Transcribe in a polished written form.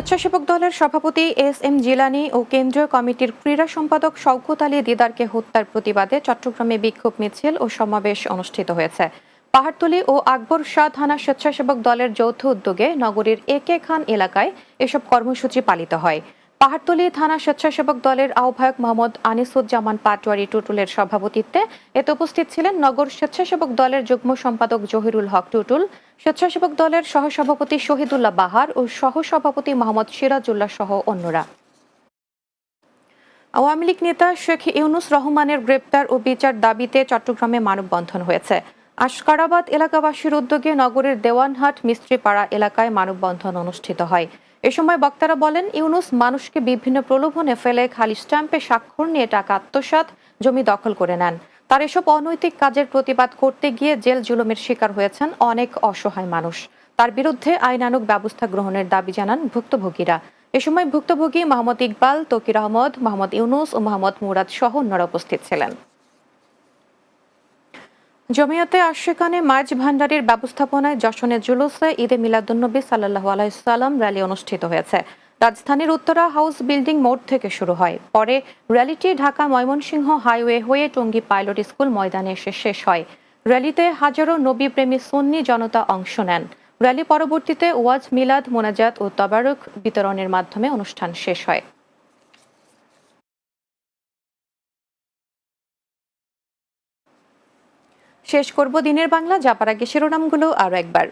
স্বেচ্ছাসেবক দলের সভাপতি এস.এম. জিলানী ও কেন্দ্রীয় কমিটির ক্রীড়া সম্পাদক শওকত আলী দিদারকে হত্যার প্রতিবাদে চট্টগ্রামে বিক্ষোভ মিছিল ও সমাবেশ অনুষ্ঠিত হয়েছে। পাহাড়তলী ও আকবর শাহ থানা স্বেচ্ছাসেবক দলের যৌথ উদ্যোগে নগরীর এ.কে খান এলাকায় এসব কর্মসূচি পালিত হয়। পাহাড়তলী থানা স্বেচ্ছাসেবক দলের আহ্বায়ক মোহাম্মদ আনিসুজ্জামান পাটোয়ারি টুটুলের সভাপতিত্বে এতে উপস্থিত ছিলেন নগর স্বেচ্ছাসেবক দলের যুগ্ম সম্পাদক জহিরুল হক টুটুল, স্বেচ্ছাসেবক দলের সহসভাপতি শহীদুল্লাহ বাহার ও সহসভাপতি মোহাম্মদ সিরাজুল্লাহ সহ অন্যরা। আওয়ামী লীগ নেতা শেখ ইউনুস রহমানের গ্রেপ্তার ও বিচার দাবিতে চট্টগ্রামে মানববন্ধন হয়েছে। আশকারাবাদ এলাকাবাসীর উদ্যোগে নগরের দেওয়ানহাট মিস্ত্রিপাড়া এলাকায় মানববন্ধন অনুষ্ঠিত হয়। এ সময় বক্তারা বলেন, ইউনুস মানুষকে বিভিন্ন প্রলোভনে ফেলে খালি স্ট্যাম্পে স্বাক্ষর নিয়ে টাকা আত্মসাৎ, জমি দখল করে নেন। তার এসব অনৈতিক কাজের প্রতিবাদ করতে গিয়ে জেল জুলুমের শিকার হয়েছেন অনেক অসহায় মানুষ। তার বিরুদ্ধে আইনানুগ ব্যবস্থা গ্রহণের দাবি জানান ভুক্তভোগীরা। এ সময় ভুক্তভোগী মোহাম্মদ ইকবাল, তকির আহমদ, মোহাম্মদ ইউনুস ও মোহাম্মদ মুরাদ সহ অন্যরা উপস্থিত ছিলেন। জমিয়তে আশিকানে মাইজ ভান্ডারির ব্যবস্থাপনায় যশনে জুলুসে ঈদে মিলাদুন্নবী সাল্লাল্লাহু আলাইহি সাল্লাম র্যালি অনুষ্ঠিত হয়েছে। রাজধানীর উত্তরা হাউস বিল্ডিং মোড় থেকে শুরু হয়। পরে র্যালিটি ঢাকা ময়মনসিংহ হাইওয়ে হয়ে টঙ্গী পাইলট স্কুল ময়দানে এসে শেষ হয়। র্যালিতে হাজারো নবীপ্রেমী সুন্নি জনতা অংশ নেন। র্যালি পরবর্তীতে ওয়াজ, মিলাদ, মোনাজাত ও তবারুক বিতরণের মাধ্যমে অনুষ্ঠান শেষ হয়। শেষ করব দিনের বাংলা, যাবার আগে শিরোনামগুলো আরও একবার।